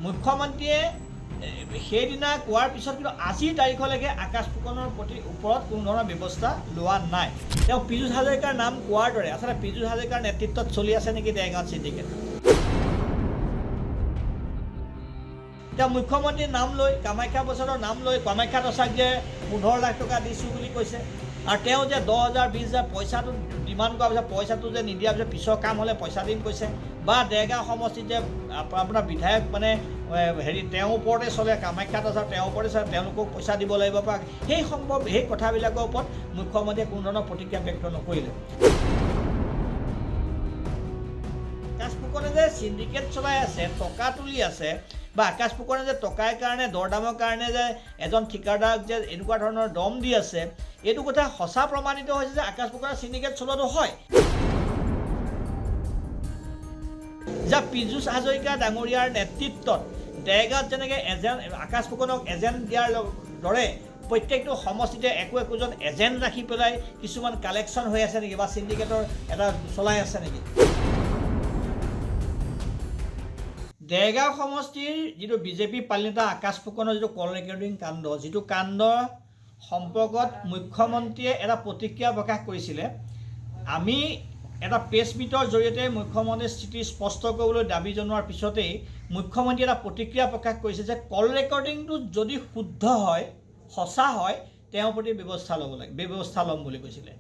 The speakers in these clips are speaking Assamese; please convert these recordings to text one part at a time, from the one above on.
মুখ্যমন্ত্ৰীয়ে সেইদিনা কোৱাৰ পিছত কিন্তু আজিৰ তাৰিখলৈকে আকাশ ফুকনৰ ওপৰত কোনো ধৰণৰ ব্যৱস্থা লোৱা নাই। তেওঁ পীযুষ হাজৰিকাৰ নাম কোৱাৰ দৰে আচলতে পীযুষ হাজৰিকাৰ নেতৃত্বত চলি আছে নেকি দেৰগাঁৱত চিণ্ডিকেট। তেওঁ মুখ্যমন্ত্ৰীৰ নাম লৈ কামাখ্যা প্ৰসাদৰ নাম লৈ কামাখ্যা দচাক যে 15 লাখ টকা দিছোঁ বুলি কৈছে, আৰু তেওঁ যে 10,000 20,000 পইচাটো ডিমাণ্ড কৰাৰ পিছত পইচাটো যে নিদিয়াৰ পিছত পিছৰ কাম হ'লে পইচা দিম কৈছে, বা দেৰগাঁও সমষ্টিত যে আপোনাৰ বিধায়ক মানে তেওঁৰ ওপৰতে চলে, কামাখ্যা দচাক তেওঁৰ ওপৰতে চলে, তেওঁলোকক পইচা দিব লাগিব পৰা সেই কথাবিলাকৰ ওপৰত মুখ্যমন্ত্ৰীয়ে কোনো ধৰণৰ প্ৰতিক্ৰিয়া ব্যক্ত নকৰিলে। আকাশ ফুকনে যে চিণ্ডিকেট চলাই আছে, টকা তুলি আছে, বা আকাশ ফুকনে যে টকাৰ কাৰণে দৰদামৰ কাৰণে যে এজন ঠিকাদাৰক যে এনেকুৱা ধৰণৰ দম দি আছে, এইটো কথা সঁচা প্ৰমাণিত হৈছে যে আকাশ ফুকনে চিণ্ডিকেট চলোৱাটো হয়। যে পীযুষ হাজৰিকা ডাঙৰীয়াৰ নেতৃত্বত দেৰগাঁৱত যেনেকৈ আকাশ ফুকনক এজেণ্ট দিয়াৰ দৰে প্ৰত্যেকটো সমষ্টিতে একোজন এজেণ্ট ৰাখি পেলাই কিছুমান কালেকশ্যন হৈ আছে নেকি, বা চিণ্ডিকেটৰ এটা চলাই আছে নেকি। দেৰগাঁও সমষ্টিৰ যিটো বিজেপি পাৰ্টি নেতা আকাশ ফুকনৰ যিটো কল ৰেকৰ্ডিং কাণ্ড, যিটো কাণ্ড সম্পৰ্কত মুখ্যমন্ত্ৰীয়ে এটা প্ৰতিক্ৰিয়া প্ৰকাশ কৰিছিলে। আমি এটা প্ৰেছ মিটৰ জৰিয়তে মুখ্যমন্ত্ৰীৰ স্থিতি স্পষ্ট কৰিবলৈ দাবী জনোৱাৰ পিছতেই মুখ্যমন্ত্ৰীয়ে এটা প্ৰতিক্ৰিয়া প্ৰকাশ কৰিছে যে কল ৰেকৰ্ডিংটো যদি শুদ্ধ হয়, সঁচা হয়, তেওঁৰ প্ৰতি ব্যৱস্থা ল'ম বুলি কৈছিলে।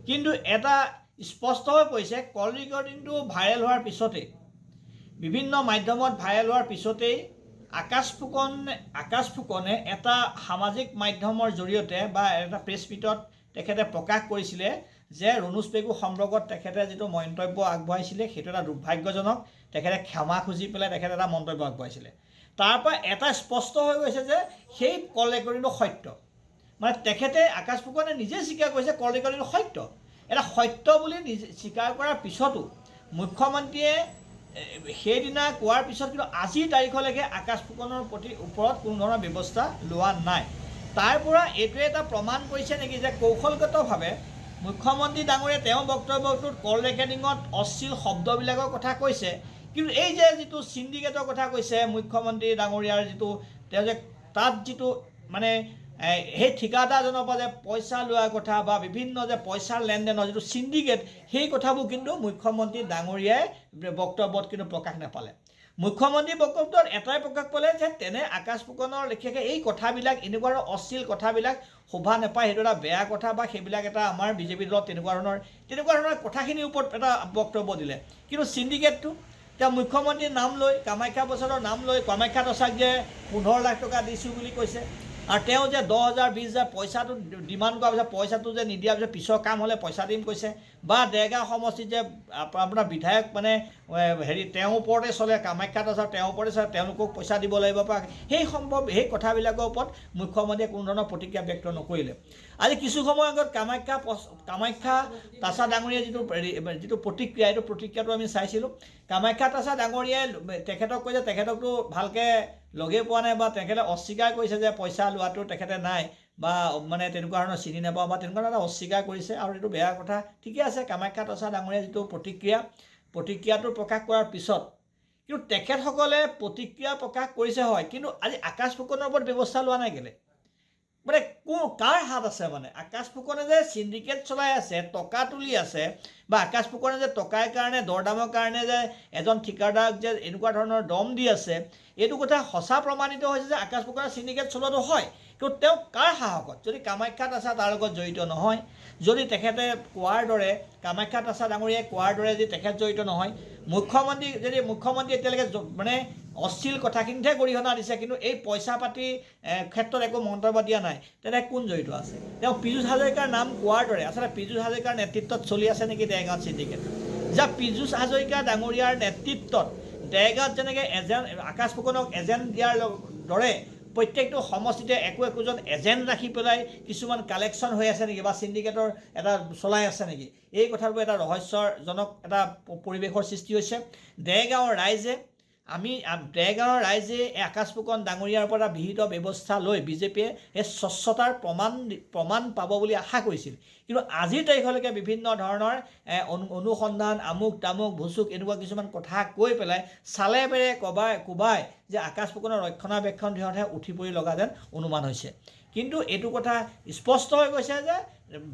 কিন্তু এটা স্পষ্ট হৈ পৰিছে, কল ৰেকৰ্ডিংটো ভাইৰেল হোৱাৰ পিছতেই, বিভিন্ন মাধ্যমত ভাইৰেল হোৱাৰ পিছতেই আকাশ ফুকনে এটা সামাজিক মাধ্যমৰ জৰিয়তে বা এটা প্ৰেছ মিটত তেখেতে প্ৰকাশ কৰিছিলে যে ৰণোজ পেগু সম্পৰ্কত তেখেতে যিটো মন্তব্য আগবঢ়াইছিলে সেইটো এটা দুৰ্ভাগ্যজনক। তেখেতে ক্ষমা খুজি পেলাই তেখেতে এটা মন্তব্য আগবঢ়াইছিলে। তাৰ পৰা এটা স্পষ্ট হৈ গৈছে যে সেই কল ৰেকৰ্ডিংটো সত্য। মানে তেখেতে আকাশ ফুকনে নিজে স্বীকাৰ কৰিছে কল ৰেকৰ্ডিংটো সত্য। এটা সত্য বুলি স্বীকাৰ কৰাৰ পিছতো মুখ্যমন্ত্ৰীয়ে সেইদিনা কোৱাৰ পিছত কিন্তু আজিৰ তাৰিখলৈকে আকাশ ফুকনৰ ওপৰত কোনো ধৰণৰ ব্যৱস্থা লোৱা নাই। তাৰ পৰা এইটোৱে এটা প্ৰমাণ কৰিছে নেকি যে কৌশলগতভাৱে মুখ্যমন্ত্ৰী ডাঙৰীয়াই তেওঁৰ বক্তব্যটোত কল ৰেকৰ্ডিঙত অশ্লীল শব্দবিলাকৰ কথা কৈছে, কিন্তু এই যে যিটো চিণ্ডিকেটৰ কথা কৈছে মুখ্যমন্ত্ৰী ডাঙৰীয়াৰ যিটো তেওঁ যে তাত যিটো মানে সেই ঠিকাদাৰজনৰ পৰা যে পইচা লোৱাৰ কথা বা বিভিন্ন যে পইচাৰ লেনদেনৰ যিটো চিণ্ডিকেট, সেই কথাবোৰ কিন্তু মুখ্যমন্ত্ৰী ডাঙৰীয়াই বক্তব্যত কিন্তু প্ৰকাশ নাপালে। মুখ্যমন্ত্ৰীৰ বক্তব্যত এটাই প্ৰকাশ পালে যে তেনে আকাশ ফুকনৰ লেখীয়াকৈ এই কথাবিলাক এনেকুৱা ধৰণৰ অশ্লীল কথাবিলাক শোভা নাপায়, সেইটো এটা বেয়া কথা, বা সেইবিলাক এটা আমাৰ বিজেপি দলত তেনেকুৱা ধৰণৰ কথাখিনিৰ ওপৰত এটা বক্তব্য দিলে। কিন্তু চিণ্ডিকেটটো তেওঁ মুখ্যমন্ত্ৰীৰ নাম লৈ কামাখ্যা প্ৰসাদৰ নাম লৈ কামাখ্যা দচাক যে 15 লাখ টকা দিছোঁ বুলি কৈছে, আৰু তেওঁ যে 10,000 20,000 পইচাটো ডিমাণ্ড কৰাৰ পিছত পইচাটো যে নিদিয়াৰ পিছত পিছৰ কাম হ'লে পইচা দিম কৈছে, বা দেৰগাঁও সমষ্টিত যে আপোনাৰ বিধায়ক মানে তেওঁৰ ওপৰতে চলে, কামাখ্যা দচাক তেওঁৰ ওপৰতে চলে, তেওঁলোকক পইচা দিব লাগিব পৰা সেই কথাবিলাকৰ ওপৰত মুখ্যমন্ত্ৰীয়ে কোনো ধৰণৰ প্ৰতিক্ৰিয়া ব্যক্ত নকৰিলে। আজি কিছু সময় আগত কামাখ্যা তাছা ডাঙৰীয়াৰ যিটো প্ৰতিক্ৰিয়া, এইটো প্ৰতিক্ৰিয়াটো আমি চাইছিলোঁ। কামাখ্যা তাছা ডাঙৰীয়াই তেখেতক কৈছে তেখেতকতো ভালকৈ লগেই পোৱা নাই, বা তেখেতে অস্বীকাৰ কৰিছে যে পইচা লোৱাটো তেখেতে নাই, বা মানে তেনেকুৱা ধৰণৰ চিনি নাপাওঁ, বা তেনেকুৱা ধৰণৰ অস্বীকাৰ কৰিছে, আৰু এইটো বেয়া কথা। ঠিকে আছে, কামাখ্যা তাছা ডাঙৰীয়াৰ যিটো প্ৰতিক্ৰিয়াটো প্ৰকাশ কৰাৰ পিছত কিন্তু তেখেতসকলে প্ৰতিক্ৰিয়া প্ৰকাশ কৰিছে হয়, কিন্তু আজি আকাশ ফুকনৰ ওপৰত ব্যৱস্থা লোৱা নাই কেলে? মানে কাৰ হাত আছে? মানে আকাশ ফুকনে যে চিণ্ডিকেট চলাই আছে, টকা তুলি আছে, বা আকাশ ফুকনে যে টকাৰ কাৰণে দৰদামৰ কাৰণে যে এজন ঠিকাদাৰক যে এনেকুৱা ধৰণৰ দম দি আছে, এইটো কথা সঁচা প্ৰমাণিত হৈছে যে আকাশ ফুকনে চিণ্ডিকেট চলোৱাটো হয়। কিন্তু তেওঁ কাৰ সাহসত? যদি কামাখ্যা তাছা তাৰ লগত জড়িত নহয়, যদি তেখেতে কোৱাৰ দৰে কামাখ্যা তাছা ডাঙৰীয়াই কোৱাৰ দৰে যদি তেখেত জড়িত নহয়, মুখ্যমন্ত্ৰী এতিয়ালৈকে মানে অশ্লীল কথাখিনিতহে গৰিহণা দিছে, কিন্তু এই পইচা পাতিৰ ক্ষেত্ৰত একো মন্তব্য দিয়া নাই, তেনে কোন জড়িত আছে? তেওঁ পীযুষ হাজৰিকাৰ নাম কোৱাৰ দৰে আচলতে পীযুষ হাজৰিকাৰ নেতৃত্বত চলি আছে নেকি দেৰগাঁৱত চিণ্ডিকেট। যে পীযুষ হাজৰিকা ডাঙৰীয়াৰ নেতৃত্বত দেৰগাঁৱত যেনেকৈ আকাশ ফুকনক এজেণ্ট দিয়াৰ দৰে প্ৰত্যেকটো সমষ্টিতে একোজন এজেণ্ট ৰাখি পেলাই কিছুমান কালেকশ্যন হৈ আছে নেকি, বা চিণ্ডিকেটৰ এটা চলাই আছে নেকি, এই কথাবোৰ এটা ৰহস্যজনক এটা পৰিৱেশৰ সৃষ্টি হৈছে। দেৰগাঁৱৰ ৰাইজে আমি দেৰগাঁৱৰ ৰাইজে আকাশ ফুকন ডাঙৰীয়াৰ পৰা বিহিত ব্যৱস্থা লৈ বিজেপিয়ে এই স্বচ্ছতাৰ প্ৰমাণ পাব বুলি আশা কৰিছিল। কিন্তু আজিৰ তাৰিখলৈকে বিভিন্ন ধৰণৰ অনুসন্ধান আমুক তামুক ভুচুক এনেকুৱা কিছুমান কথা কৈ পেলাই চালে বেৰে কোবাই যে আকাশ ফুকনৰ ৰক্ষণাবেক্ষণ সিহঁতে উঠি পৰি লগা যেন অনুমান হৈছে। কিন্তু এইটো কথা স্পষ্ট হৈ গৈছে যে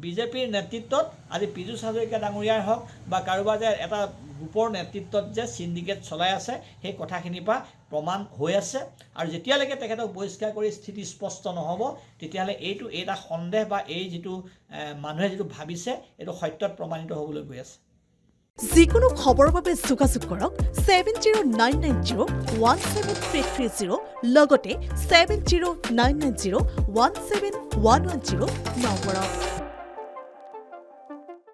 বিজেপিৰ নেতৃত্বত আজি পীযুষ হাজৰিকা ডাঙৰীয়াৰ হওক বা কাৰোবাৰ যে এটা গ্ৰুপৰ নেতৃত্বত যে চিণ্ডিকেট চলাই আছে সেই কথাখিনিৰ পৰা প্ৰমাণ হৈ আছে। আৰু যেতিয়ালৈকে তেখেতক বহিষ্কাৰ কৰি স্থিতি স্পষ্ট নহ'ব তেতিয়াহ'লে এটা সন্দেহ বা এই যিটো মানুহে যিটো ভাবিছে এইটো সত্যত প্ৰমাণিত হ'বলৈ গৈ আছে। যিকোনো খবৰৰ বাবে যোগাযোগ কৰক 7099017330 লগতে 7099017110 নম্বৰত।